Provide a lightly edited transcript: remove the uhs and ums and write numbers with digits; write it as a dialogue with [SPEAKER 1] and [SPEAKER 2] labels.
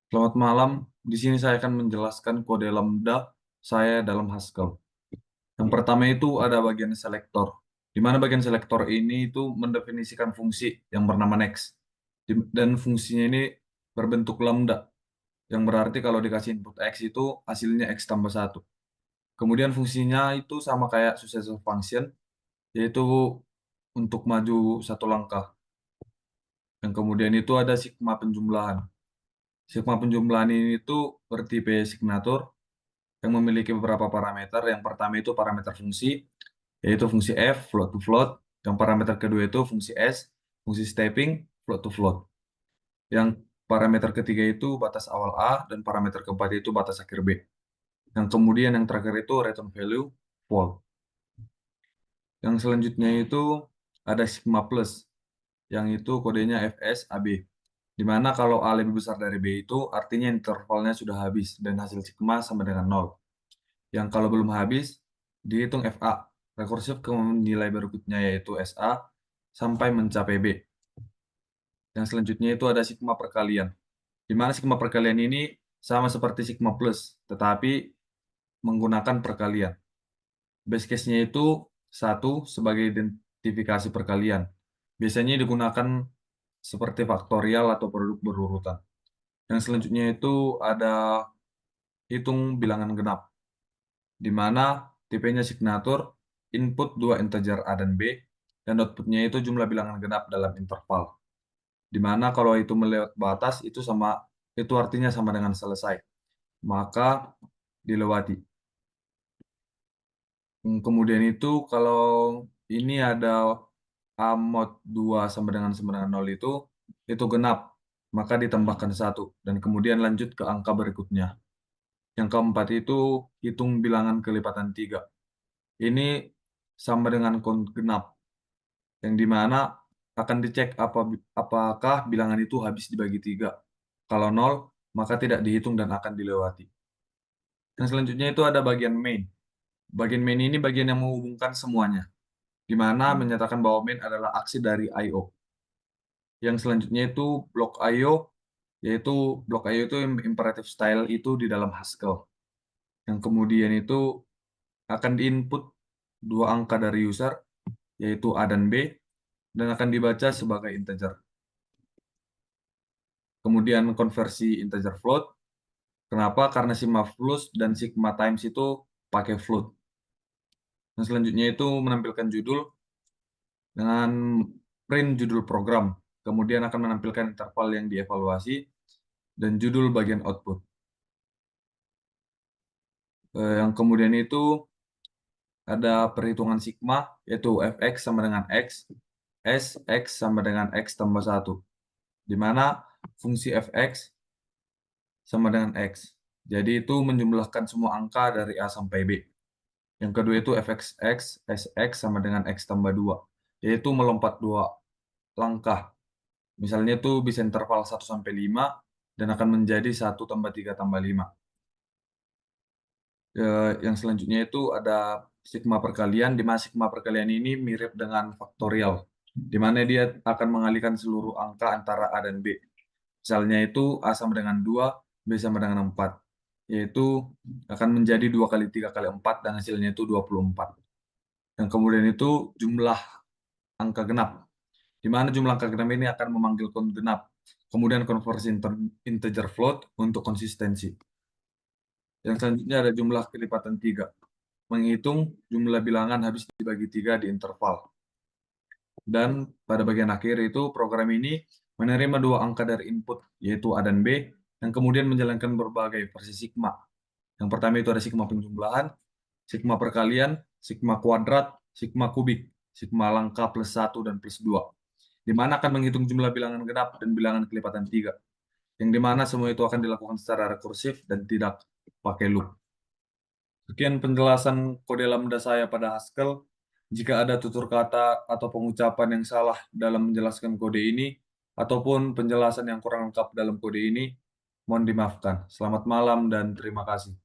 [SPEAKER 1] Selamat malam. Di sini saya akan menjelaskan kode lambda saya dalam Haskell. Yang pertama itu ada bagian selektor. Di mana bagian selektor ini itu mendefinisikan fungsi yang bernama next. Dan fungsinya ini berbentuk lambda, yang berarti kalau dikasih input X itu hasilnya X tambah satu. Kemudian fungsinya itu sama kayak successor function, yaitu untuk maju satu langkah. Yang kemudian itu ada sigma penjumlahan. Sigma penjumlahan ini itu bertipe signature yang memiliki beberapa parameter. Yang pertama itu parameter fungsi, yaitu fungsi f, float to float. Yang parameter kedua itu fungsi s, fungsi stepping, float to float. Yang parameter ketiga itu batas awal A, dan parameter keempat itu batas akhir B. Yang kemudian yang terakhir itu return value, float. Yang selanjutnya itu ada sigma plus, yang itu kodenya fs AB. Di mana kalau A lebih besar dari B itu artinya intervalnya sudah habis dan hasil sigma sama dengan nol. Yang kalau belum habis, dihitung FA, rekursif ke nilai berikutnya yaitu SA, sampai mencapai B. Yang selanjutnya itu ada sigma perkalian. Di mana sigma perkalian ini sama seperti sigma plus, tetapi menggunakan perkalian. Base case-nya itu satu sebagai identifikasi perkalian. Biasanya digunakan seperti faktorial atau produk berurutan. Yang selanjutnya itu ada hitung bilangan genap, di mana tipenya signature, input dua integer A dan B, dan outputnya itu jumlah bilangan genap dalam interval. Di mana kalau itu melewat batas itu artinya sama dengan selesai, maka dilewati. Kemudian itu kalau ini ada A mod 2 sama dengan 0 itu genap, maka ditambahkan satu dan kemudian lanjut ke angka berikutnya. Yang keempat itu hitung bilangan kelipatan 3. Ini sama dengan count genap, yang dimana akan dicek apakah bilangan itu habis dibagi 3. Kalau nol, maka tidak dihitung dan akan dilewati. Yang selanjutnya itu ada bagian main. Bagian main ini bagian yang menghubungkan semuanya, di mana menyatakan bahwa main adalah aksi dari I/O. Yang selanjutnya itu blok I/O, yaitu blok I/O itu imperative style itu di dalam Haskell. Yang kemudian itu akan diinput dua angka dari user, yaitu A dan B, dan akan dibaca sebagai integer. Kemudian konversi integer float. Kenapa? Karena sigma plus dan sigma times itu pakai float. Yang selanjutnya itu menampilkan judul dengan print judul program. Kemudian akan menampilkan interval yang dievaluasi dan judul bagian output. Yang kemudian itu ada perhitungan sigma, yaitu fx sama dengan x, x sama dengan x tambah 1. Di mana fungsi fx sama dengan x. Jadi itu menjumlahkan semua angka dari A sampai B. Yang kedua itu fxx, sx sama dengan x tambah 2, yaitu melompat dua langkah. Misalnya itu bisa interval 1 sampai 5 dan akan menjadi 1 tambah 3 tambah 5. Yang selanjutnya itu ada sigma perkalian, di mana sigma perkalian ini mirip dengan faktorial, di mana dia akan mengalihkan seluruh angka antara A dan B. Misalnya itu A sama dengan 2, B sama dengan 4. Yaitu akan menjadi 2 kali 3 kali 4 dan hasilnya itu 24. Yang kemudian itu jumlah angka genap, di mana jumlah angka genap ini akan memanggil count genap. Kemudian konversi integer float untuk konsistensi. Yang selanjutnya ada jumlah kelipatan 3. Menghitung jumlah bilangan habis dibagi 3 di interval. Dan pada bagian akhir itu program ini menerima dua angka dari input, yaitu A dan B, yang kemudian menjalankan berbagai versi sigma. Yang pertama itu ada sigma penjumlahan, sigma perkalian, sigma kuadrat, sigma kubik, sigma langka plus 1 dan plus 2. Di mana akan menghitung jumlah bilangan genap dan bilangan kelipatan 3. Yang di mana semua itu akan dilakukan secara rekursif dan tidak pakai loop. Sekian penjelasan kode lambda saya pada Haskell. Jika ada tutur kata atau pengucapan yang salah dalam menjelaskan kode ini, ataupun penjelasan yang kurang lengkap dalam kode ini, mohon dimaafkan. Selamat malam dan terima kasih.